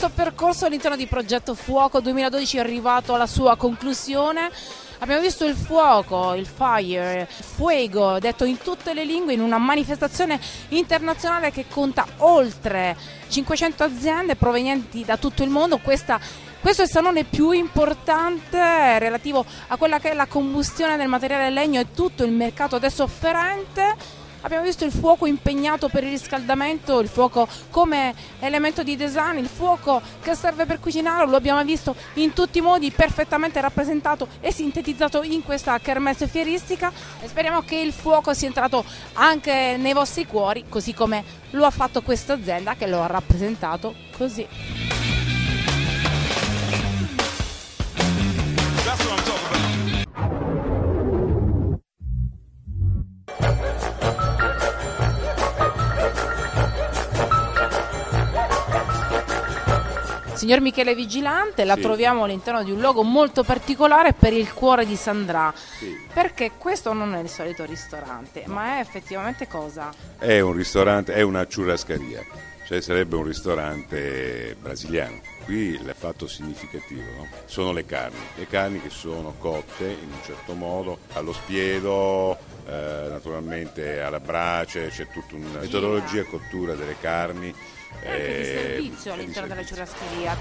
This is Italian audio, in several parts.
questo percorso all'interno di Progetto Fuoco 2012 è arrivato alla sua conclusione. Abbiamo visto il fuoco, il fire, fuego, detto in tutte le lingue, in una manifestazione internazionale che conta oltre 500 aziende provenienti da tutto il mondo. Questo è il salone più importante relativo a quella che è la combustione del materiale legno e tutto il mercato adesso offerente. Abbiamo visto il fuoco impegnato per il riscaldamento, il fuoco come elemento di design, il fuoco che serve per cucinare, lo abbiamo visto in tutti i modi, perfettamente rappresentato e sintetizzato in questa kermesse fieristica, e speriamo che il fuoco sia entrato anche nei vostri cuori, così come lo ha fatto questa azienda che lo ha rappresentato così. Signor Michele Vigilante, la troviamo all'interno di un luogo molto particolare per il cuore di Sandrà, perché questo non è il solito ristorante, ma è effettivamente cosa? È un ristorante, è una churrascaria, cioè sarebbe un ristorante brasiliano. Qui il fatto significativo, no? Sono le carni che sono cotte in un certo modo, allo spiedo, naturalmente alla brace, c'è tutta una metodologia di cottura delle carni. Anche di servizio all'interno della churrascheria.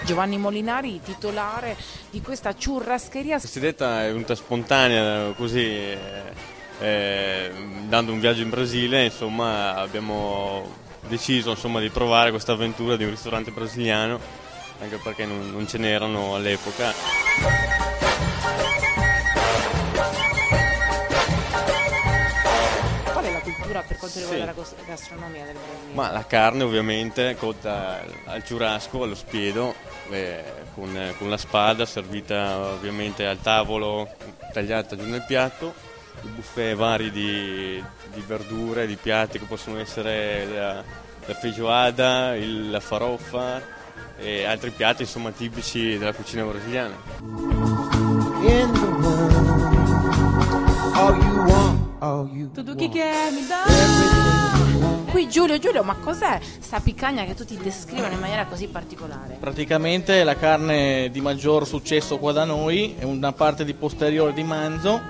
Giovanni Molinari, titolare di questa churrascheria. Questa idea è venuta spontanea, così dando un viaggio in Brasile, insomma, abbiamo deciso, insomma, di provare questa avventura di un ristorante brasiliano, anche perché non ce n'erano all'epoca. Per quanto riguarda la gastronomia del Brasile? Ma la carne ovviamente cotta al churrasco, allo spiedo, con la spada servita ovviamente al tavolo, tagliata giù nel piatto, i buffet vari di verdure, di piatti che possono essere la feijoada, la farofa e altri piatti, insomma, tipici della cucina brasiliana. Tutto chi mi dà. Qui Giulio, ma cos'è sta picagna che tutti descrivono in maniera così particolare? Praticamente è la carne di maggior successo qua da noi, è una parte di posteriore di manzo,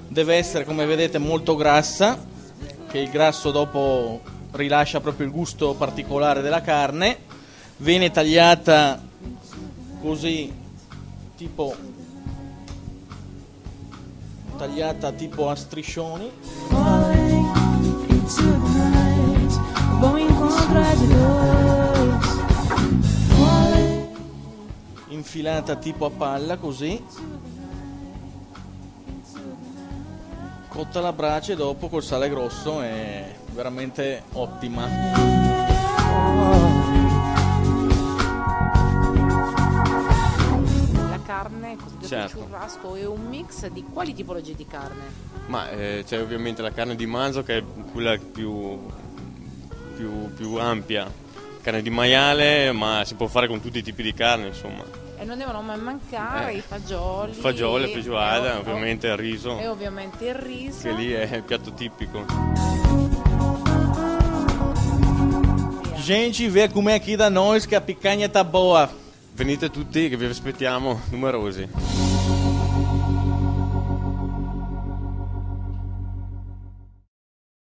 deve essere, come vedete, molto grassa, che il grasso dopo rilascia proprio il gusto particolare della carne, viene tagliata così, tipo a striscioni, infilata tipo a palla così, cotta alla brace, dopo col sale grosso, è veramente ottima. Carne, cosiddetto churrasco, è un mix di quali tipologie di carne? Ma c'è ovviamente la carne di manzo, che è quella più ampia, carne di maiale, ma si può fare con tutti i tipi di carne, insomma. E non devono mai mancare i fagioli. Il fagiolo, la feijoada, ovviamente il riso. E ovviamente il riso. Che lì è il piatto tipico. Gente, vê com'è aqui da nós, che a picanha tá boa. Venite tutti che vi aspettiamo numerosi.